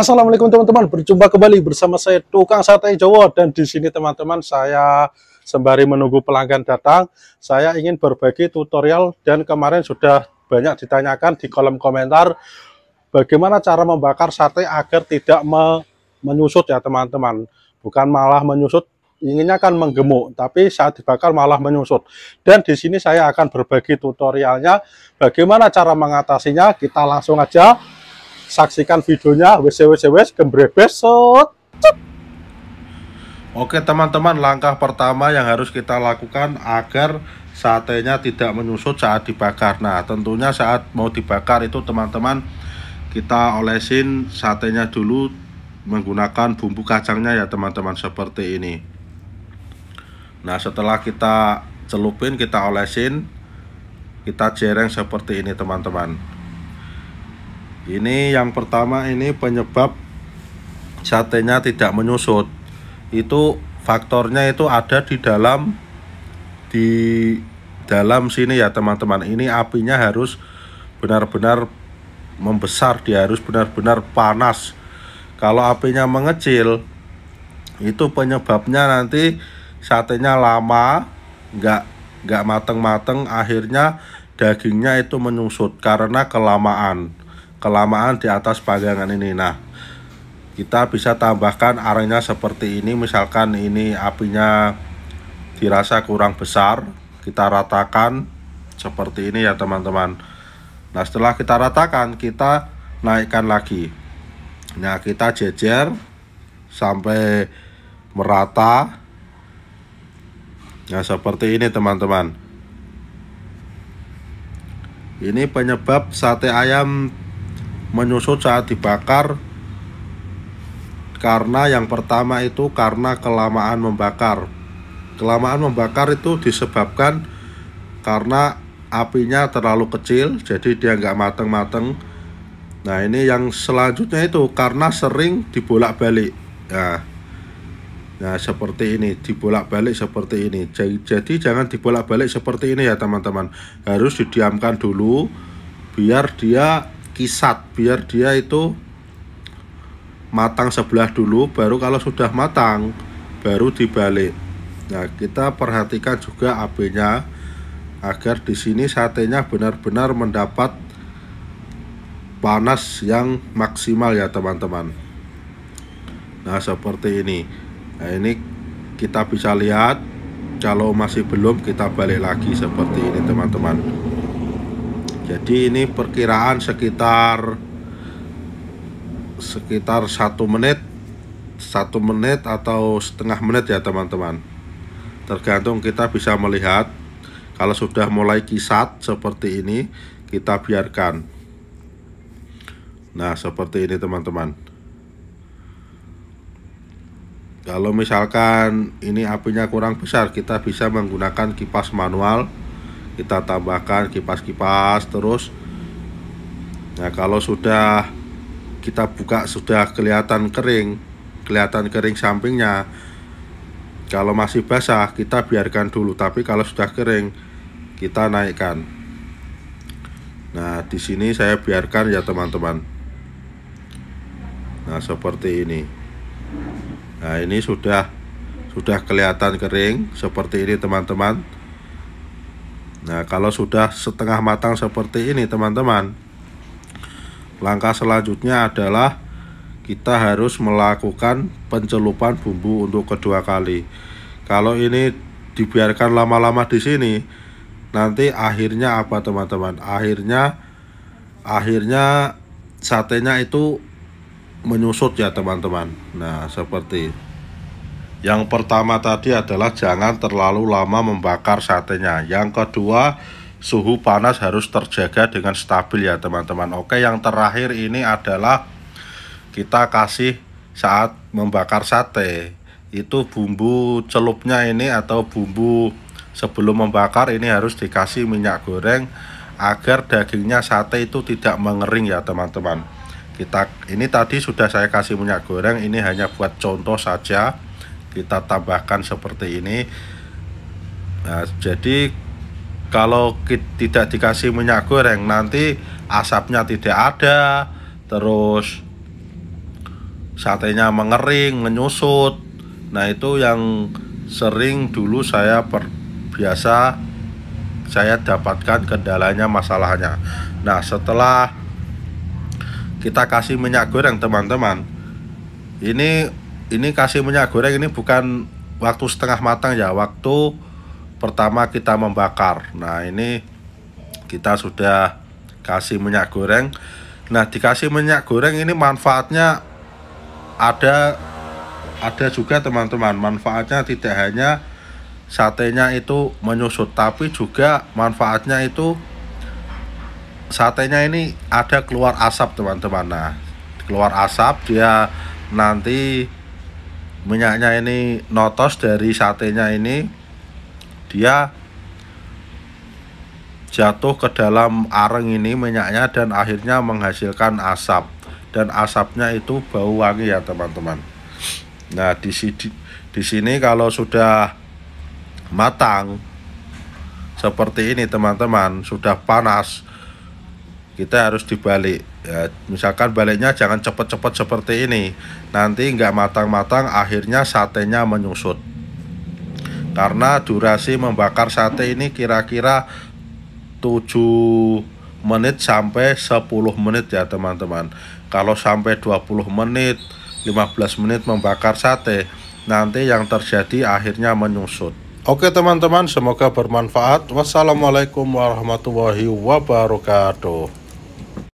Assalamualaikum teman-teman, berjumpa kembali bersama saya Tukang Sate Jawa, dan di sini teman-teman saya sembari menunggu pelanggan datang, saya ingin berbagi tutorial. Dan kemarin sudah banyak ditanyakan di kolom komentar bagaimana cara membakar sate agar tidak menyusut ya teman-teman. Bukan malah menyusut, inginnya kan menggemuk, tapi saat dibakar malah menyusut. Dan di sini saya akan berbagi tutorialnya bagaimana cara mengatasinya. Kita langsung aja saksikan videonya. wes gembrebesot. Oke teman-teman, langkah pertama yang harus kita lakukan agar satenya tidak menyusut saat dibakar. Nah, tentunya saat mau dibakar itu teman-teman, kita olesin satenya dulu menggunakan bumbu kacangnya ya teman-teman, seperti ini. Nah, setelah kita celupin, kita olesin, kita jereng seperti ini teman-teman. Ini yang pertama, ini penyebab satenya tidak menyusut. Itu faktornya itu ada di dalam sini ya teman-teman. Ini apinya harus benar-benar membesar, dia harus benar-benar panas. Kalau apinya mengecil, itu penyebabnya nanti satenya lama, nggak mateng-mateng, akhirnya dagingnya itu menyusut karena kelamaan di atas panggangan ini. Nah, kita bisa tambahkan arenya seperti ini. Misalkan ini apinya dirasa kurang besar, kita ratakan seperti ini ya teman-teman. Nah, setelah kita ratakan, kita naikkan lagi. Nah, kita jejer sampai merata. Nah, seperti ini teman-teman. Ini penyebab sate ayam menyusut saat dibakar, karena yang pertama itu karena kelamaan membakar. Kelamaan membakar itu disebabkan karena apinya terlalu kecil, jadi dia nggak mateng-mateng. Nah, ini yang selanjutnya itu karena sering dibolak-balik. Nah, seperti ini, dibolak-balik seperti ini. Jadi jangan dibolak-balik seperti ini ya teman-teman. Harus didiamkan dulu biar dia kisat, biar dia itu matang sebelah dulu, baru kalau sudah matang baru dibalik. Nah, kita perhatikan juga apinya agar di sini satenya benar-benar mendapat panas yang maksimal ya teman-teman. Nah, seperti ini. Nah, ini kita bisa lihat. Kalau masih belum, kita balik lagi seperti ini teman-teman. Jadi ini perkiraan sekitar 1 menit atau setengah menit ya teman-teman. Tergantung, kita bisa melihat. Kalau sudah mulai kisat seperti ini, kita biarkan. Nah, seperti ini teman-teman. Kalau misalkan ini apinya kurang besar, kita bisa menggunakan kipas manual. Kita tambahkan kipas-kipas terus. Nah, kalau sudah kita buka, sudah kelihatan kering sampingnya. Kalau masih basah, kita biarkan dulu, tapi kalau sudah kering, kita naikkan. Nah, di sini saya biarkan ya teman-teman. Nah, seperti ini. Nah, ini sudah kelihatan kering seperti ini teman-teman. Nah, kalau sudah setengah matang seperti ini teman-teman, langkah selanjutnya adalah kita harus melakukan pencelupan bumbu untuk kedua kali. Kalau ini dibiarkan lama-lama di sini, nanti akhirnya apa teman-teman? Akhirnya satenya itu menyusut ya teman-teman. Nah, seperti yang pertama tadi adalah jangan terlalu lama membakar satenya. Yang kedua, suhu panas harus terjaga dengan stabil ya teman-teman. Oke, yang terakhir ini adalah kita kasih saat membakar sate. Itu bumbu celupnya ini atau bumbu sebelum membakar ini harus dikasih minyak goreng agar dagingnya sate itu tidak mengering ya teman-teman. Ini tadi sudah saya kasih minyak goreng, ini hanya buat contoh saja. Kita tambahkan seperti ini. Nah, jadi kalau tidak dikasih minyak goreng, nanti asapnya tidak ada, terus satenya mengering, menyusut. Nah itu yang sering dulu saya biasa saya dapatkan kendalanya, masalahnya. Nah setelah kita kasih minyak goreng teman-teman, ini kasih minyak goreng ini bukan waktu setengah matang ya, waktu pertama kita membakar. Nah ini kita sudah kasih minyak goreng. Nah dikasih minyak goreng ini manfaatnya ada juga teman-teman. Manfaatnya tidak hanya satenya itu menyusut, tapi juga manfaatnya itu satenya ini ada keluar asap teman-teman. Nah keluar asap, dia nanti minyaknya ini notos dari satenya ini, dia jatuh ke dalam areng ini minyaknya, dan akhirnya menghasilkan asap, dan asapnya itu bau wangi ya teman-teman. Nah di sini kalau sudah matang seperti ini teman-teman, sudah panas, kita harus dibalik ya. Misalkan baliknya jangan cepet-cepet seperti ini, nanti nggak matang-matang, akhirnya satenya menyusut. Karena durasi membakar sate ini kira-kira 7 menit sampai 10 menit ya teman-teman. Kalau sampai 20 menit 15 menit membakar sate, nanti yang terjadi akhirnya menyusut. Oke teman-teman, semoga bermanfaat. Wassalamualaikum warahmatullahi wabarakatuh.